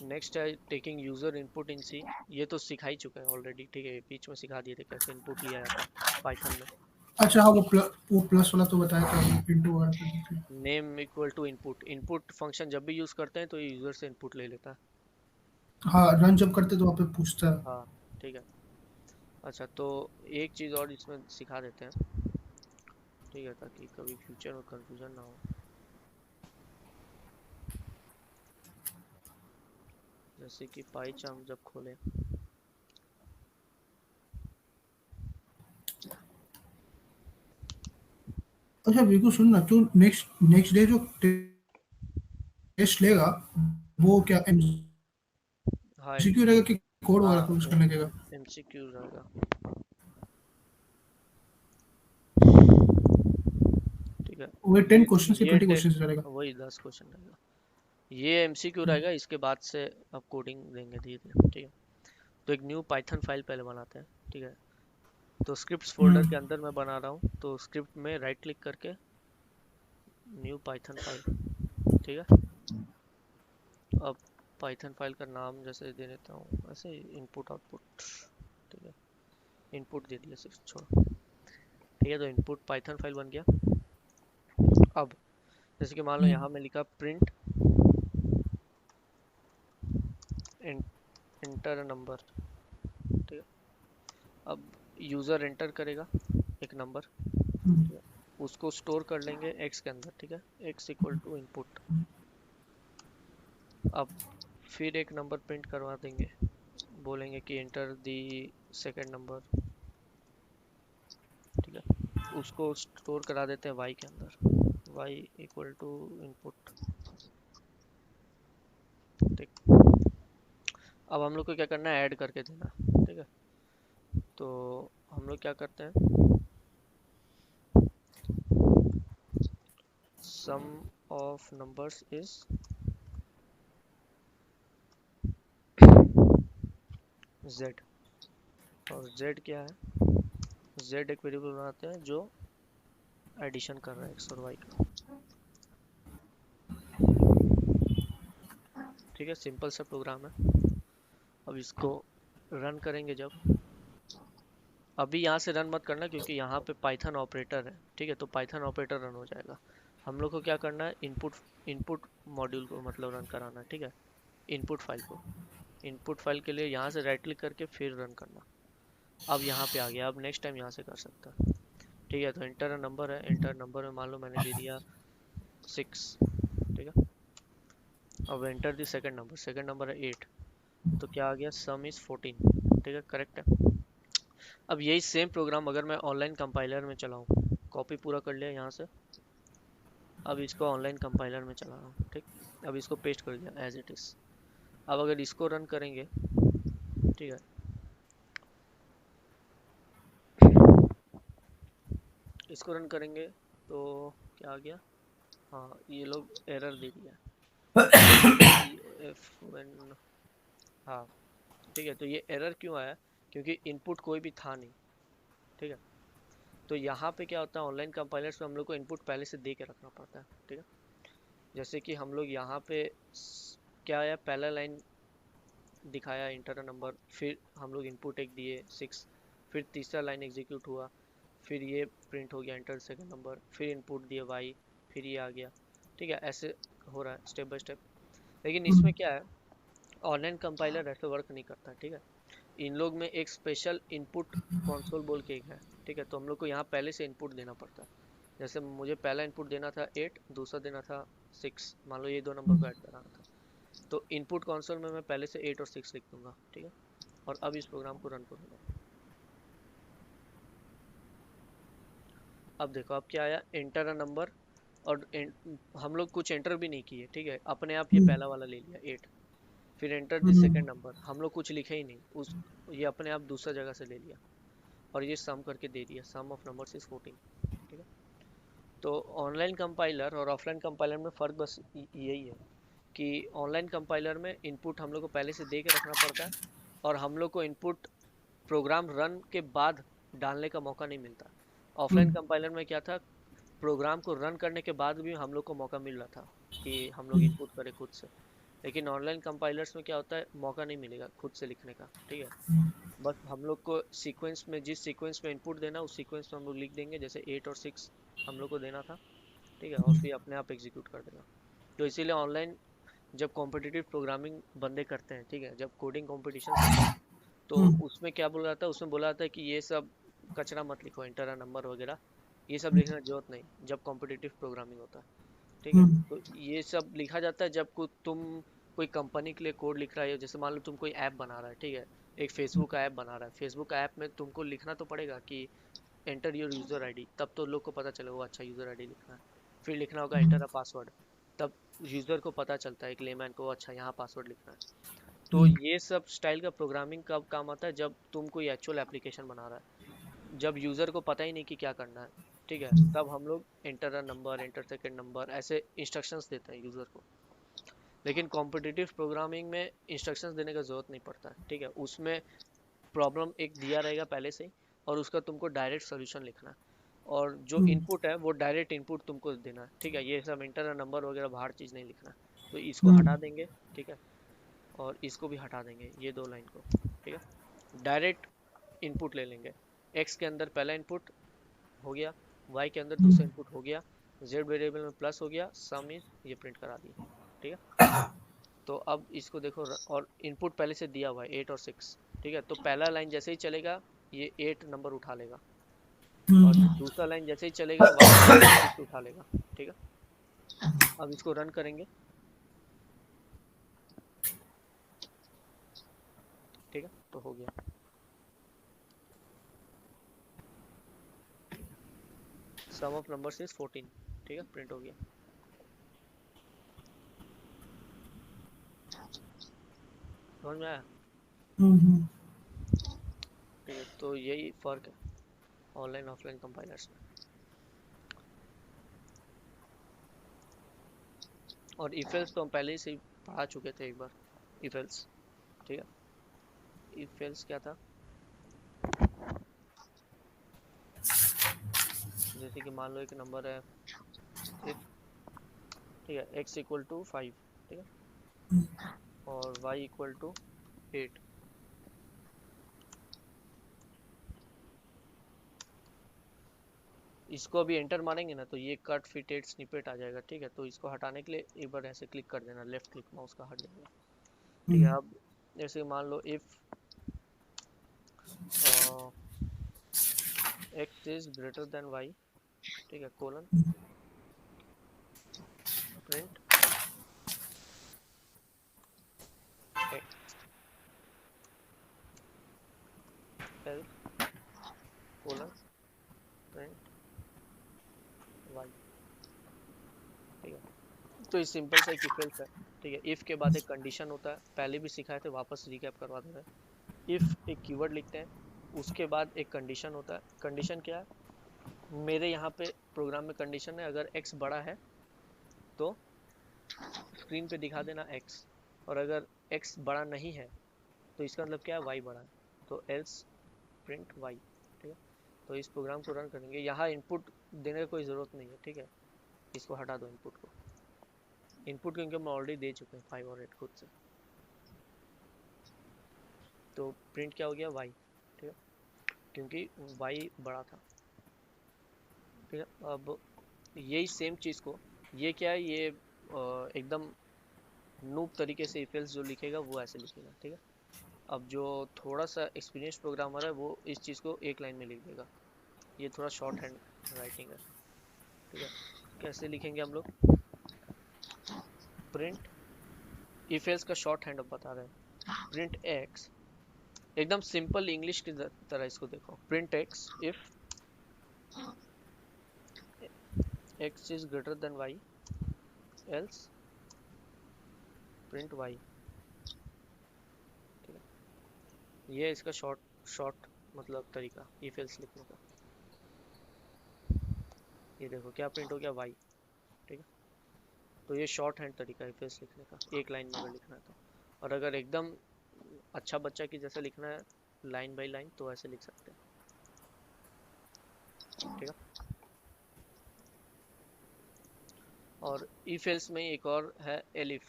Next है taking user input इन सी। ये तो सिखा ही चुका है ऑलरेडी, ठीक है, बीच में सिखा दिए थे कैसे इनपुट लिया जाता है पाइथन में। अच्छा हाँ, वो प्लस वाला तो बताया था, इंटू वाला तो ठीक है। Name equal to input, input function जब भी यूज करते हैं तो ये यूजर से इनपुट ले लेता है। हाँ, रन जब करते तो वहाँ पे पूछता है। हाँ ठीक है। अच्छा तो एक चीज और इसमें सिखा देते हैं, ठीक है, ताकि कभी फ्यूचर में कंफ्यूजन ना हो। जैसे कि पाईचार्म जब खोले, अच्छा बिल्कुल, सुन ना, तू नेक्स्ट नेक्स्ट डे जो टेस्ट लेगा, वो क्या हाँ एमसीक्यू रहेगा कि कोड हाँ वगैरह कुछ करने देगा? एमसीक्यू रहेगा, ठीक है। वो 10 ये क्वेश्चन या ये 20 क्वेश्चन रहेगा? वही 10 क्वेश्चन रहेगा। ये एमसीक्यू रहेगा, इसके बाद से अब कोडिंग देंगे धीरे धीरे, ठीक है। तो एक न्यू पाइथन फाइल पहले बनाते हैं, ठीक है। तो स्क्रिप्ट्स फोल्डर के हम्म। अंदर मैं बना रहा हूँ, तो स्क्रिप्ट में राइट क्लिक करके न्यू पाइथन फाइल, ठीक है। अब पाइथन फाइल का नाम जैसे दे देता हूँ ऐसे, इनपुट आउटपुट, ठीक है। इनपुट दे दिया सिर्फ, छोड़ो, ठीक है। तो इनपुट पाइथन फाइल बन गया। अब जैसे कि मान लो यहाँ में लिखा प्रिंट इंटर नंबर, ठीक है। अब यूज़र एंटर करेगा एक नंबर, हम्म। ठीक है। उसको स्टोर कर लेंगे एक्स के अंदर, ठीक है, एक्स इक्वल टू इनपुट। अब फिर एक नंबर प्रिंट करवा देंगे, बोलेंगे कि एंटर दी सेकंड नंबर, ठीक है। उसको स्टोर करा देते हैं वाई के अंदर, वाई इक्वल टू इनपुट, ठीक। अब हम लोग को क्या करना है, ऐड करके देना, ठीक है। तो हम लोग क्या करते हैं, सम ऑफ नंबर्स इज जेड। और जेड क्या है, जेड एक वेरिएबल बनाते हैं जो एडिशन कर रहा है एक्स और वाई का, ठीक है। सिंपल सा प्रोग्राम है। अब इसको रन करेंगे जब, अभी यहाँ से रन मत करना क्योंकि यहाँ पे पाइथन ऑपरेटर है, ठीक है। तो पाइथन ऑपरेटर रन हो जाएगा। हम लोग को क्या करना है, इनपुट इनपुट मॉड्यूल को मतलब रन कराना है, ठीक है। इनपुट फाइल को, इनपुट फाइल के लिए यहाँ से राइट क्लिक करके फिर रन करना। अब यहाँ पे आ गया, अब नेक्स्ट टाइम यहाँ से कर सकता है, ठीक है। तो एंटर नंबर है, एंटर नंबर में मान लो मैंने दे दिया 6, ठीक है। अब enter the second number, second number है 8, तो क्या आ गया, सम इज 14, ठीक है, करेक्ट है। अब यही सेम प्रोग्राम अगर मैं ऑनलाइन कंपाइलर में चलाऊँ, कॉपी पूरा कर लिया यहाँ से, अब इसको ऑनलाइन कंपाइलर में चला रहा हूँ, ठीक। अब इसको पेस्ट कर दिया एज इट इज़। अब अगर इसको रन करेंगे, ठीक है, इसको रन करेंगे तो क्या आ गया, हाँ ये लोग एरर दे दिया, एफ वन, हाँ ठीक है। तो ये एरर क्यों आया, क्योंकि इनपुट कोई भी था नहीं, ठीक है। तो यहाँ पे क्या होता है, ऑनलाइन कंपाइलर्स में हम लोग को इनपुट पहले से दे के रखना पड़ता है, ठीक है। जैसे कि हम लोग यहाँ पे क्या आया, पहला लाइन दिखाया इंटर नंबर, फिर हम लोग इनपुट एक दिए 6, फिर तीसरा लाइन एग्जीक्यूट हुआ, फिर ये प्रिंट हो गया इंटर सेकंड नंबर, फिर इनपुट दिए वाई, फिर ये आ गया, ठीक है। ऐसे हो रहा है स्टेप बाय स्टेप। लेकिन इसमें क्या है, ऑनलाइन कंपाइलर ऐसे वर्क नहीं करता, ठीक है। इन लोग में एक स्पेशल इनपुट कंसोल बोल के एक है, ठीक है। तो हम लोग को यहाँ पहले से इनपुट देना पड़ता है। जैसे मुझे पहला इनपुट देना था 8, दूसरा देना था 6, मान लो ये दो नंबर को ऐड कराना था, तो इनपुट कंसोल में मैं पहले से 8 और 6 लिख दूंगा, ठीक है। और अब इस प्रोग्राम को रन करूंगा। अब देखो अब क्या आया, एंटर अ नंबर, और हम लोग कुछ एंटर भी नहीं किए, ठीक है, अपने आप ये पहला वाला ले लिया 8। फिर एंटर द सेकंड नंबर, हम लोग कुछ लिखे ही नहीं, उस ये अपने आप दूसरा जगह से ले लिया, और ये सम करके दे दिया, सम ऑफ नंबर्स इज 14, ठीक है। तो ऑनलाइन कंपाइलर और ऑफलाइन कंपाइलर में फ़र्क बस यही है कि ऑनलाइन कंपाइलर में इनपुट हम लोग को पहले से दे के रखना पड़ता है, और हम लोग को इनपुट प्रोग्राम रन के बाद डालने का मौका नहीं मिलता। ऑफलाइन कंपाइलर में क्या था, प्रोग्राम को रन करने के बाद भी हम लोग को मौका मिल रहा था कि हम लोग इनपुट करें खुद से। लेकिन ऑनलाइन कंपाइलर्स में क्या होता है, मौका नहीं मिलेगा खुद से लिखने का, ठीक है। बस हम लोग को सीक्वेंस में, जिस सीक्वेंस में इनपुट देना उस सीक्वेंस में हम लोग लिख देंगे, जैसे 8 और 6 हम लोग को देना था, ठीक है, और फिर अपने आप एग्जीक्यूट कर देगा। तो इसीलिए ऑनलाइन जब कॉम्पिटिटिव प्रोग्रामिंग बंदे करते हैं, ठीक है, जब कोडिंग कॉम्पिटिशन्स होते हैं, तो उसमें क्या बोला जाता है, उसमें बोला जाता है कि ये सब कचरा मत लिखो, इंटर नंबर वगैरह ये सब लिखने की जरूरत नहीं जब कॉम्पिटिटिव प्रोग्रामिंग होता है, ठीक है। तो ये सब लिखा जाता है जब तुम कोई कंपनी के लिए कोड लिख रहा है, जैसे मान लो तुम कोई ऐप बना रहा है, ठीक है, एक फेसबुक का ऐप बना रहा है, फेसबुक ऐप में तुमको लिखना तो पड़ेगा कि एंटर योर यूजर आईडी, तब तो लोग को पता चलेगा वो अच्छा यूजर आईडी लिखना है। फिर लिखना होगा एंटर अ पासवर्ड, तब यूजर को पता चलता है, एक लेमैन को, अच्छा यहाँ पासवर्ड लिखना है। तो ये सब स्टाइल का प्रोग्रामिंग कब काम आता है, जब तुम कोई एक्चुअल एप्लीकेशन बना रहा है, जब यूजर को पता ही नहीं कि क्या करना है, ठीक है, तब हम लोग enter a number, enter second number ऐसे इंस्ट्रक्शंस देते हैं यूजर को। लेकिन कॉम्पिटिटिव प्रोग्रामिंग में इंस्ट्रक्शंस देने का जरूरत नहीं पड़ता है, ठीक है। उसमें प्रॉब्लम एक दिया रहेगा पहले से ही, और उसका तुमको डायरेक्ट सोल्यूशन लिखना है, और जो इनपुट है वो डायरेक्ट इनपुट तुमको देना है, ठीक है। ये सब इंटर नंबर वगैरह बाहर चीज़ नहीं लिखना है। तो इसको हटा देंगे, ठीक है, और इसको भी हटा देंगे, ये दो लाइन को, ठीक है। डायरेक्ट इनपुट ले लेंगे, एक्स के अंदर पहला इनपुट हो गया, वाई के अंदर दूसरा इनपुट हो गया, जेड वेरिएबल में प्लस हो गया, सम इज ये प्रिंट करा दिए, ठीक है। तो अब इसको देखो, और इनपुट पहले से दिया हुआ है 8 और 6, ठीक है। तो पहला लाइन जैसे ही चलेगा ये 8 नंबर उठा लेगा, और दूसरा लाइन जैसे ही चलेगा वाई 6 उठा लेगा, ठीक है। अब इसको रन करेंगे, ठीक है, तो हो गया। सम ऑफ नंबर्स इज 14, ठीक है, प्रिंट हो गया। समझ में आया? ठीक है, तो यही फर्क है ऑनलाइन ऑफलाइन कंपाइलर्स में। और इफ एल्स तो हम पहले से ही पढ़ा चुके थे एक बार, इफ एल्स, ठीक है। इफ एल्स क्या था, जैसे कि मान लो एक नंबर है, इफ, ठीक है, x इक्वल टू 5, ठीक है, और y इक्वल टू 8, इसको अभी एंटर मारेंगे ना तो ये कट फिट एट स्निपेट आ जाएगा, ठीक है। तो इसको हटाने के लिए एक बार ऐसे क्लिक कर देना, लेफ्ट क्लिक माउस का हट जाएगा, ठीक है। अब जैसे मान लो if x is greater than y, ठीक है, colon print x else colon print y, ठीक है। तो ये सिंपल सा एक इफ एल्स है, ठीक है। इफ के बाद एक कंडीशन होता है, पहले भी सिखाए थे, वापस रिकैप करवा दे रहे हैं। इफ एक कीवर्ड लिखते हैं, उसके बाद एक कंडीशन होता है। कंडीशन क्या है, मेरे यहाँ पे प्रोग्राम में कंडीशन है, अगर x बड़ा है तो स्क्रीन पे दिखा देना x, और अगर x बड़ा नहीं है तो इसका मतलब क्या है, y बड़ा है, तो एल्स प्रिंट y, ठीक है। तो इस प्रोग्राम को रन करेंगे, यहाँ इनपुट देने की कोई ज़रूरत नहीं है, ठीक है। इसको हटा दो इनपुट को, इनपुट क्योंकि हम ऑलरेडी दे चुके हैं 5 और 8 खुद से। तो प्रिंट क्या हो गया, y, ठीक है, क्योंकि y बड़ा था, ठीक है। अब यही सेम चीज़ को, ये क्या है, ये एकदम नूब तरीके से इफ एल्स जो लिखेगा वो ऐसे लिखेगा, ठीक है। अब जो थोड़ा सा एक्सपीरियंस प्रोग्रामर है वो इस चीज़ को एक लाइन में लिख देगा, ये थोड़ा शॉर्ट हैंड राइटिंग है, ठीक है। कैसे लिखेंगे हम लोग, प्रिंट इफ एल्स का शॉर्ट हैंड अब बता रहे हैं, प्रिंट एक्स, एकदम सिंपल इंग्लिश की तरह इसको देखो, print x if x is greater than y else print y, ठीक है। ये इसका शॉर्ट शॉर्ट मतलब तरीका इफ एल्स लिखने का। ये देखो क्या प्रिंट हो गया, वाई, ठीक है। तो ये शॉर्ट हैंड तरीका है इफ एल्स लिखने का, एक लाइन में अगर लिखना है तो। और अगर एकदम अच्छा बच्चा की जैसे लिखना है लाइन बाय लाइन तो ऐसे लिख सकते हैं, ठीक है। और इफ एल्स में एक और है एलिफ,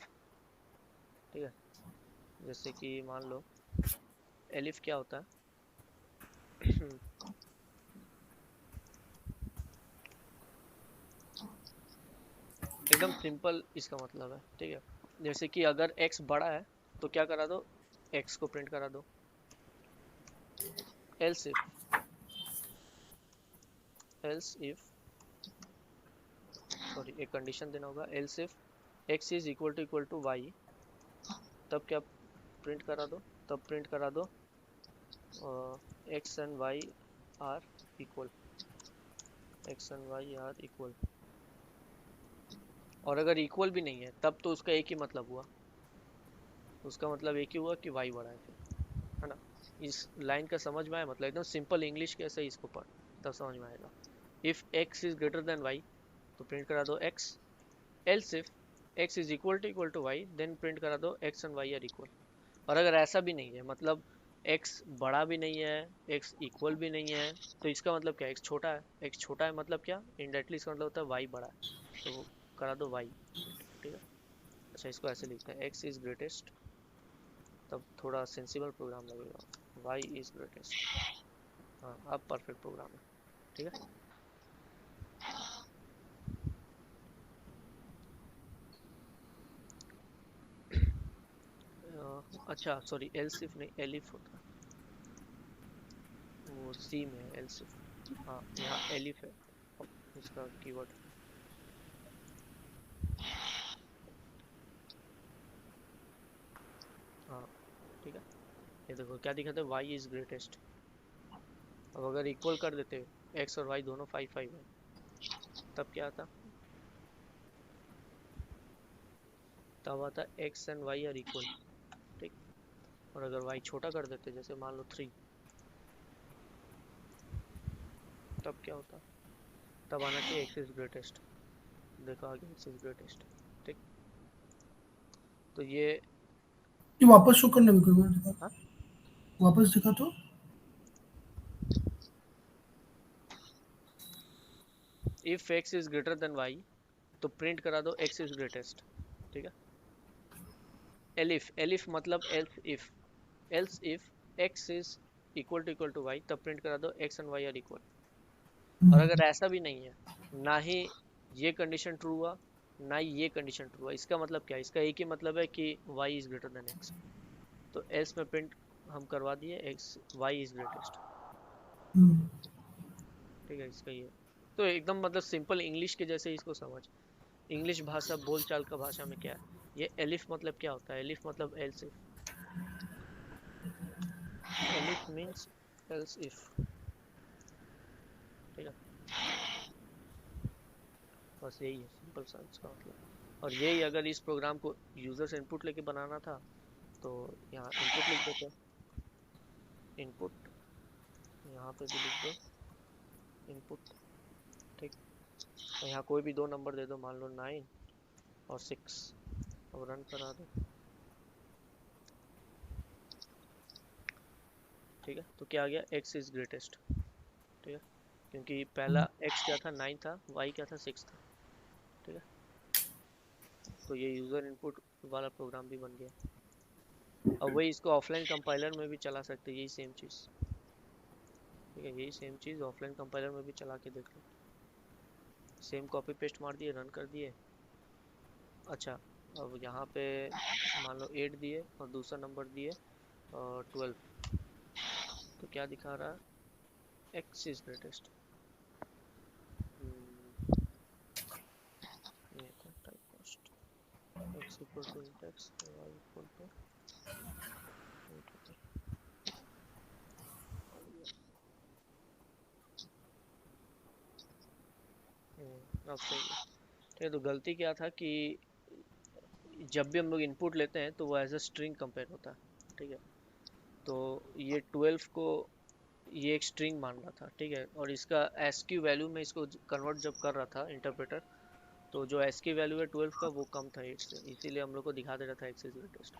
जैसे कि मान लो एलिफ क्या होता है एकदम सिंपल इसका मतलब है, ठीक है। जैसे कि अगर x बड़ा है तो क्या करा दो, x को प्रिंट करा दो। else if सॉरी एक कंडीशन देना होगा, else if x is equal to y, तब क्या प्रिंट करा दो, तब प्रिंट करा दो x and y are equal, x and y are equal. और अगर इक्वल भी नहीं है तब तो उसका एक ही मतलब हुआ, उसका मतलब एक ही हुआ कि y बड़ा है फिर, है ना। इस लाइन का समझ में आया, मतलब एकदम सिंपल इंग्लिश कैसे इसको पढ़, तब समझ में आएगा। If x is greater than y तो प्रिंट करा दो x, else if x is equal to y then print करा दो x and y are equal. और अगर ऐसा भी नहीं है, मतलब x बड़ा भी नहीं है, x इक्वल भी नहीं है, तो इसका मतलब क्या है, x छोटा है। x छोटा है मतलब क्या, इनडायरेक्टली इसका मतलब होता है y बड़ा है, तो करा दो y, ठीक है। अच्छा इसको ऐसे लिखते हैं, x इज ग्रेटेस्ट, तब थोड़ा सेंसिबल प्रोग्राम लगेगा, y इज ग्रेटेस्ट। हाँ अब परफेक्ट प्रोग्राम है, ठीक है। अच्छा सॉरी एल्स इफ नहीं, एलिफ होता है, वो सी में है एल्स इफ। हाँ यहाँ एलिफ है इसका कीवर्ड। हाँ ठीक है, ये देखो क्या दिखाते हैं, y इज ग्रेटेस्ट। अब अगर इक्वल कर देते, x और y दोनों 5 5 है, तब क्या आता, तब आता x and y are equal, ठीक। और अगर y छोटा कर देते, जैसे मान लो 3, तब क्या होता, तब आना चाहिए x इज ग्रेटेस्ट। देखो आगे x इज ग्रेटेस्ट, ठीक। तो ये ये वापस शो करने में कोई बार दिखा, हाँ वापस दिखा तो। If x is greater than y तो प्रिंट करा दो x इज ग्रेटेस्ट, ठीक है। एलिफ, एलिफ मतलब else if x is equal to y तब प्रिंट करा दो x and y are equal. और अगर ऐसा भी नहीं है, ना ही ये कंडीशन ट्रू हुआ ना ही ये कंडीशन ट्रू हुआ, इसका मतलब क्या है, इसका एक ही मतलब है कि y is greater then x, तो एल्स में प्रिंट हम करवा दिए x, y इज ग्रेटेस्ट, ठीक है। इसका ये तो एकदम मतलब सिंपल इंग्लिश के जैसे इसको समझ, इंग्लिश भाषा बोलचाल का भाषा में क्या है, ये एलिफ मतलब क्या होता है, एलिफ मतलब else if, elif means else if, ठीक है। बस यही है सिंपल सा इसका मतलब। और यही अगर इस प्रोग्राम को यूजर से इनपुट लेके बनाना था तो यहाँ इनपुट लिख देते, इनपुट यहाँ पे भी लिख दो इनपुट, ठीक। और यहाँ कोई भी दो नंबर दे दो, मान लो 9 और 6, अब रन करा दो, ठीक है। तो क्या आ गया, x इज ग्रेटेस्ट, ठीक है, क्योंकि पहला x क्या था 9 था, y क्या था 6 था, ठीक है। तो ये यूजर इनपुट वाला प्रोग्राम भी बन गया। अब वही इसको ऑफलाइन कंपाइलर में भी चला सकते हैं, यही सेम चीज़, ठीक है। यही सेम चीज़ ऑफलाइन कंपाइलर में भी चला के देख लो, सेम कॉपी पेस्ट मार दिए, रन कर दिए। अच्छा अब यहाँ पे मान लो 8 दिए और दूसरा नंबर दिए और 12, तो क्या दिखा रहा है, x इज ग्रेटेस्ट। ये था type cast, x equal to index, y equal to 8 अब सही है, ठीक है। तो गलती क्या था कि जब भी हम लोग इनपुट लेते हैं तो वो एज अ स्ट्रिंग कंपेयर होता है, ठीक है। तो ये 12 को ये एक स्ट्रिंग मान रहा था, ठीक है। और इसका एसक्यू वैल्यू में इसको कन्वर्ट जब कर रहा था इंटरप्रेटर, तो जो एसक्यू वैल्यू है 12 का वो कम था 8 से, इसीलिए हम लोग को दिखा दे रहा था एक्स इज ग्रेटेस्ट।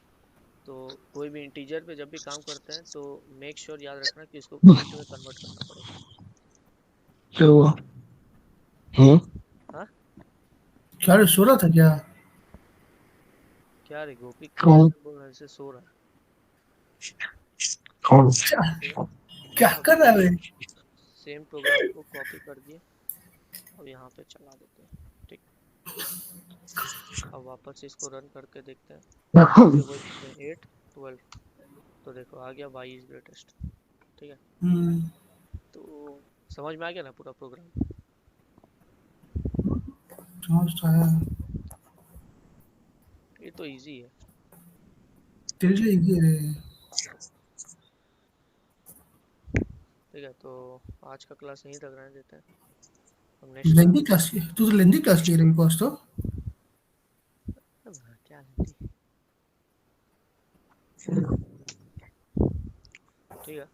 तो कोई भी इंटीजर पे जब भी काम करते हैं तो मेक श्योर याद रखना कि इसको इंट में कन्वर्ट करना पड़ेगा। क्या हुआ? हाँ, हाँ क्या रे, सो रहा था क्या? क्या क्या रे गोपी कौन कैसे बोल रहा है, ऐसे सो रहा है? कौन ठीक है, क्या अब कर रहा है बे? सेम प्रोग्राम को कॉपी कर दिए, अब यहाँ पे चला देते हैं। ठीक, अब वापस इसको रन करके देखते हैं। फिर वही करते हैं 8 12, तो देखो आ गया y इज ग्रेटेस्ट। ठीक है, हम्म, तो समझ में आ गया ना पूरा प्रोग्राम? समझ तो आया। ये तो इजी है। तेरे लिए इजी है। ठीक है, तो आज का क्लास यहीं तक रहने देते हैं, हम नेक्स्ट क्लास लेंदी क्लास की तू तो लेंदी क्लास ले रही बॉस तो। में क्या लेंगे। ठीक है।